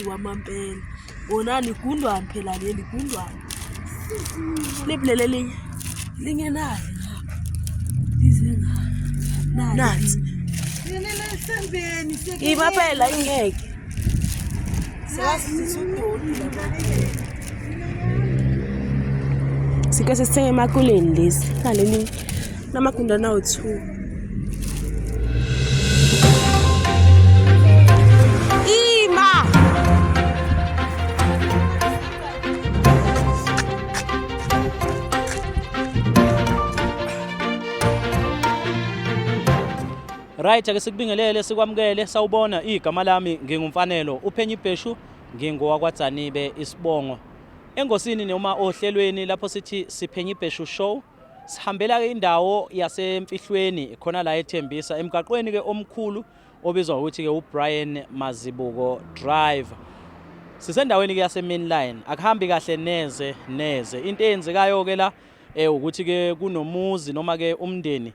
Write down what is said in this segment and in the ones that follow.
wamampela. Wonani igundwane phela leli igundwane. Libulele linye. Lingenayo. Lizenga. Nansi. Yena esambeni Iba phela ingeke. Siyasizisa udoli Sike sesithenge emakuleni lezi. Naleli namagundana awu2. Right, ake sikubingelele sikwamukele sawubona igama lami ngingumfanelo uPhenyi Bheshu ngingowakwaDzanibe isibongo engosini noma ohlelweni lapho sithi siPhenyi Bheshu show sihambela ke indawo yasemfihlweni khona la eThembisa emgaqweni ke omkhulu obizwa ukuthi ke uBrian Mazibuko Drive sisendaweni ke yase mainline akuhambi kahle neze into eyenzekayo ke la ukuthi ke kunomuzi noma ke umndeni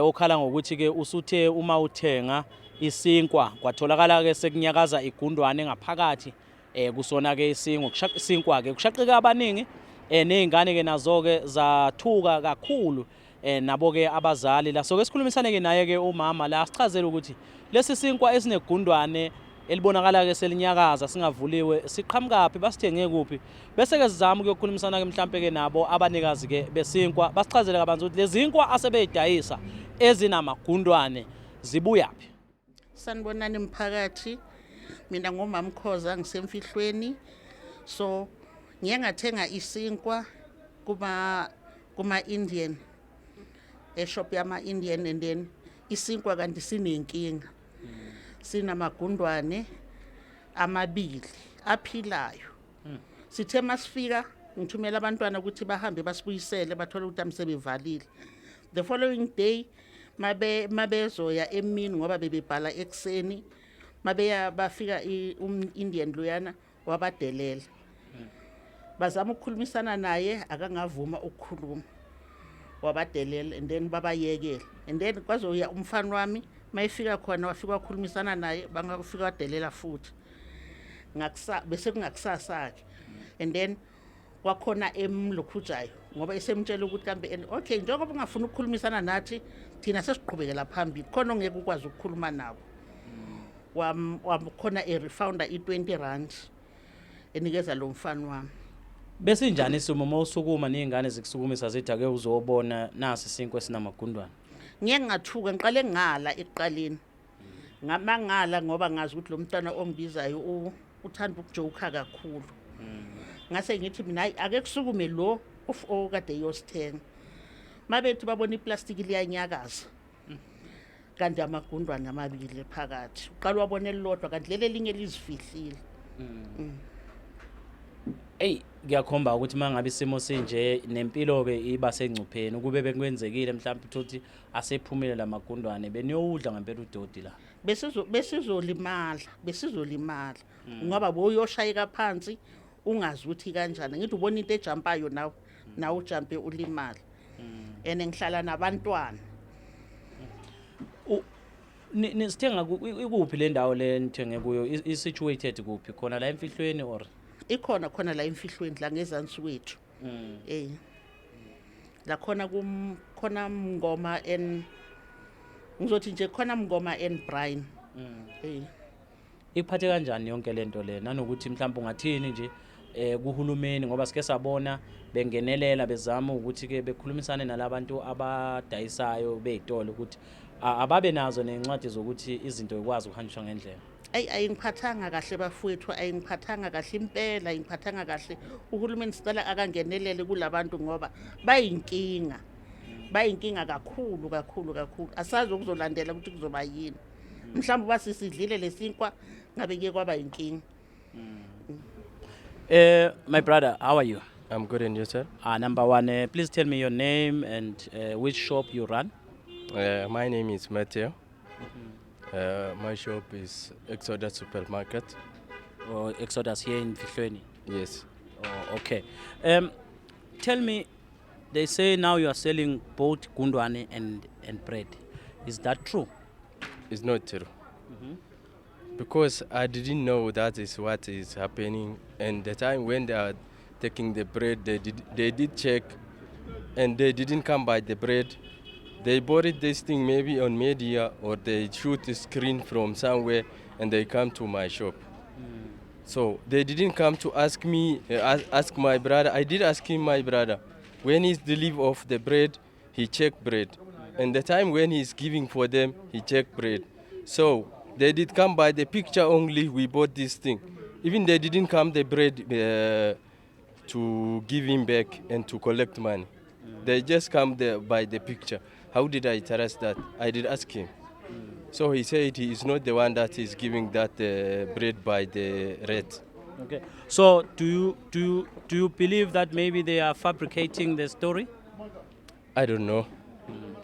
okhala ngokuthi ke usuthe uma uthenga isinkwa kwatholakala ke sekunyakaza igundwane ngaphakathi kusona ke isinkwa ke kushaqika abaningi nezingane ke nazo ke zathuka kakhulu nabo ke abazali la so ke sikhulumisane ke naye ke umama la sichazela ukuthi lesi sinkwa esinegundwane elibonakala ke selinyakaza singavuliwe siqhamukaphi basithenge kuphi bese ke sizama ukuyokhulumisana ke mhlambe ke nabo abanikazi ke besinkwa basichazele kabanzi ukuthi lezi zinkwa asebeyidayisa ezinamagundwane zibuyaphi. Sanibonani mphakathi mina ngomama Khoza ngisemfihlweni so ngiye ngathenga isinkwa kuma Indian shop yama Indian and then isinkwa kanti sinenkinga sinamagundwane amabili aphilayo sithe masifika ngithumela abantwana ukuthi bahambe basibuyisele bathola ukuthi amsebevalile the following day mabezoya emini ngoba bebebhala ekseni mabeya bafika Indian loyana wabadelela bazama ukukhulumisana naye akangavuma ukukhuluma wabadelela and then babayekela and then kwazoya umfana wami mayifika khona wafika ukukhulumisana naye bangafika wadelela futhi bese kungakusasa ke and then kwakhona emlokhujayo ngoba esemtshela ukuthi kambe okay njengoba ungafuna ukukhulumisana nathi thina sesiqhubekela phambili khona ongeke ukwazi ukukhuluma nabo wakhona refounder i20 enikeza lo mfana wami bese njani isimo mawusukuma nezingane zikusukumisa zithi ake uzobona nasi isinkwa esinamagundwane ngeke ngathuka ngiqale ngala ekuqaleni ngamangala ngoba ngazi ukuthi lo mntwana ombizayo uthanda ukujoka kakhulu ngase ngithi mina ake kusukume lo okade yosithenga mabethi babona iplastic liyanyakaza kanti amagundwane amabili phakathi uqala wabona elilodwa kanti leli linye lizifihlile ngiyakhomba ukuthi mangabe isimo sinje nempilo ke iba sengcupheni ukube bekwenzekile mhlawumbe uthi asephumile lamagundwane beniyodla ngempela udodi la besizolimala ngoba boyoshayeka phansi ungazi ukuthi kanjani ngithi ubona into ejampayo nawe ujampe ulimala ene ngihlala nabantwana nisithenga ikuphi le ndawo le nithenge kuyo isituated kuphi khona la emfihlweni or ikhona khona la emfihlweni la ngezansi kwethu la khona Mngoma ngizothi nje khona Mngoma Brian iphathe kanjani yonke lento le nanokuthi mhlawumbe ungathini nje kuhulumeni ngoba sike sabona bengenelela bezama ukuthi ke bekhulumisane nalabantu abadayisayo bezitolo ukuthi ababe nazo nencwadi zokuthi izinto ikwazi ukuhanjiswa ngendlela ayingiphathanga kahle bafowethu ayingiphathanga kahle impela ayingiphathanga kahle uhulumeni sicela akangenelele kulabantu ngoba bayinkinga kakhulu asazi ukuzolandela ukuthi kuzoba yini mhlawumbe basisidlile lesinkwa ngabe ke kwaba inkinga my brother, how are you? I'm good, and you, sir? Number one, please tell me your name and which shop you run. My name is Matthew. My shop is Exodus Supermarket. Or Exodus here in Fihlweni? Yes. Oh, okay. Tell me, they say now you are selling both gundwane and bread. Is that true? It's not true. Because I didn't know that is what is happening. And the time when they are taking the bread, they did check, and they didn't come by the bread. They bought this thing maybe on media, or they shoot a screen from somewhere, and they come to my shop. So they didn't come to ask me, ask my brother. I did ask him, my brother, when he's deliver of the bread, he check bread. And the time when he's giving for them, he check bread. So they did come by the picture only. We bought this thing. Even they didn't come the bread to give him back and to collect money. They just come there by the picture. How did I trust that? I did ask him. So he said he is not the one that is giving that bread by the rate. Okay. So do you believe that maybe they are fabricating the story? I don't know.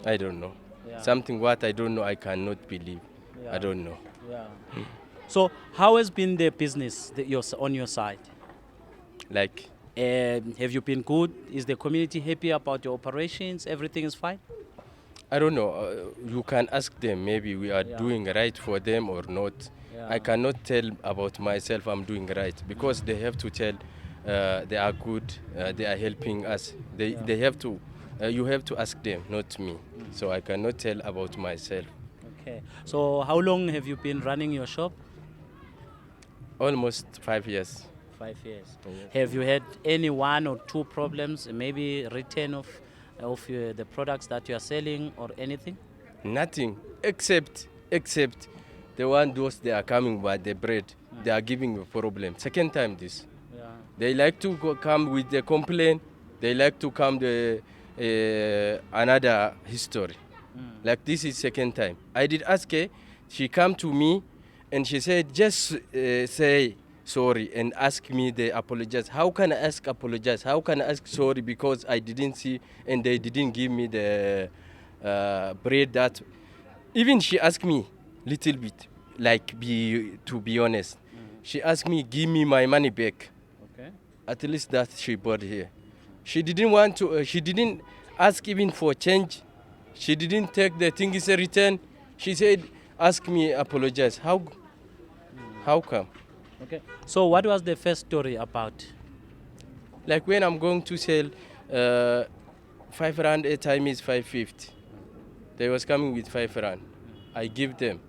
I don't know. Yeah. Something what I don't know, I cannot believe. Yeah. I don't know. Yeah. So how has been the business on your side? Like, Have you been good? Is the community happy about your operations? Everything is fine? I don't know. You can ask them. Maybe we are Yeah. doing right for them or not. Yeah. I cannot tell about myself I'm doing right, because they have to tell they are good, they are helping us. They have to, you have to ask them, not me. So I cannot tell about myself. Okay. So how long have you been running your shop? Almost 5 years. 5 years. Yes. Have you had any 1 or 2 problems, maybe return of the products that you are selling or anything? Nothing except the one those they are coming by the bread. They are giving a problem. Second time this. Yeah. They like to come with the complaint. They like to come the another history. Like this is second time. I did ask her. She come to me and she said just say sorry and ask me they apologize. How can I ask apologize? How can I ask sorry because I didn't see and they didn't give me the bread that. Even she asked me little bit like to be honest. She asked me give me my money back. Okay. At least that she bought here. She didn't want to. She didn't ask even for change. She didn't take the thing as a return. She said, "Ask me, apologize." How come? Okay. So what was the first story about? Like when I'm going to sell 5 rand, a time is 550. They was coming with 5 rand. I give them.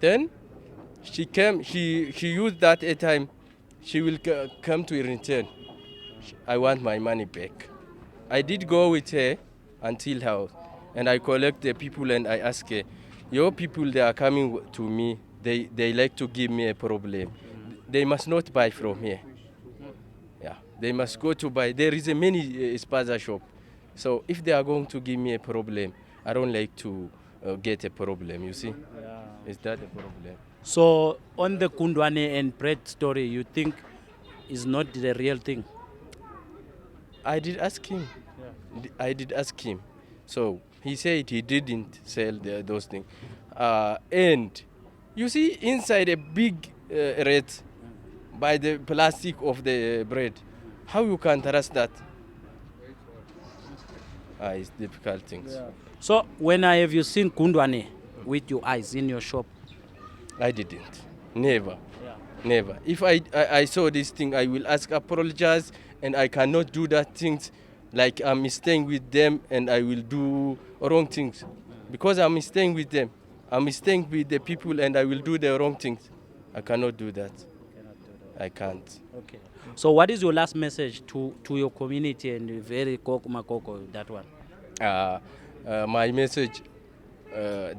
Then she came. She used that a time. She will come to return. I want my money back. I did go with her until house, and I collect the people and I ask her, your people they are coming to me. They like to give me a problem. They must not buy from here. Yeah, they must go to buy. There is a many spaza shop. So if they are going to give me a problem, I don't like to get a problem. You see, is that a problem? So on the Kundwane and bread story, you think is not the real thing? I did ask him. I did ask him. So he said he didn't sell those things. And you see inside a big rate by the plastic of the bread. How you can trust that? It's difficult things. So when have you seen Kundwane with your eyes in your shop? I didn't. Never. Yeah. Never. If I saw this thing, I will ask apologize, and I cannot do that things like I'm staying with them and I will do wrong things. Because I'm staying with them. I'm staying with the people and I will do the wrong things. I cannot do that. I can't. Okay. So what is your last message to your community and very Makoko, that one? My message,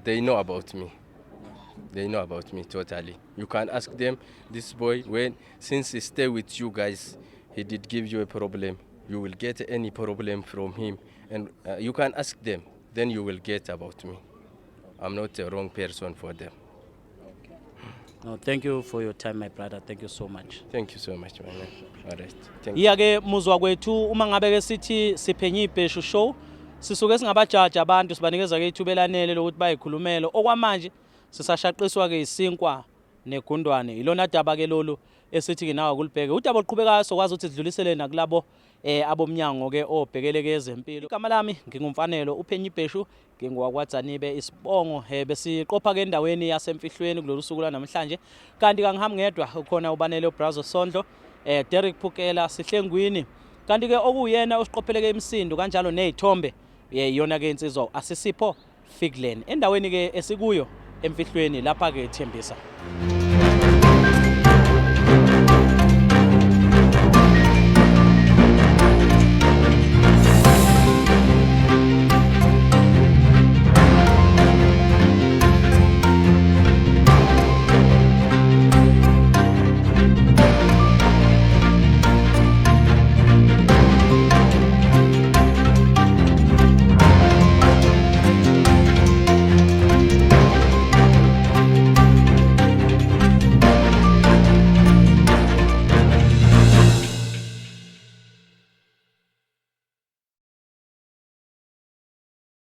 they know about me. They know about me totally. You can ask them, this boy, since he stay with you guys, he did give you a problem. You will get any problem from him. And you can ask them, then you will get about me. I'm not a wrong person for them. No, thank you for your time, my brother. Thank you so much. Thank you so much, my man. All right. Thank you. Iya-ke muzwa kwethu uma ngabe ke sithi siphenye ibheshu show sisuke singabajaji abantu sibanikeza ke ithuba elanele lokuthi bayikhulumele okwamanje sisashaqiswa ke isinkwa negundwane ilona daba ke lolu esithi-ke nawe kulibheke udaba oluqhubekayo sokwazi ukuthi sidlulisele nakulabo abomnyango-ke obhekeleke ezempilo. Igama lami ngingumfanelo uPhenyi Bheshu, ngingowakwaDzanibe Isibongo. Besiqopha-ke endaweni yasemfihlweni kulolu suku lwanamhlanje, kanti kangihambi ngedwa, ukhona uBanele uBrazo Sondlo, Derek Phukela Sihlengwini, kanti-ke okuyena osiqopheleke imisindo kanjalo nezithombe yiyona-ke insizwa Asisipho Figlen endaweni-ke esikuyo emfihlweni lapha-ke Thembisa.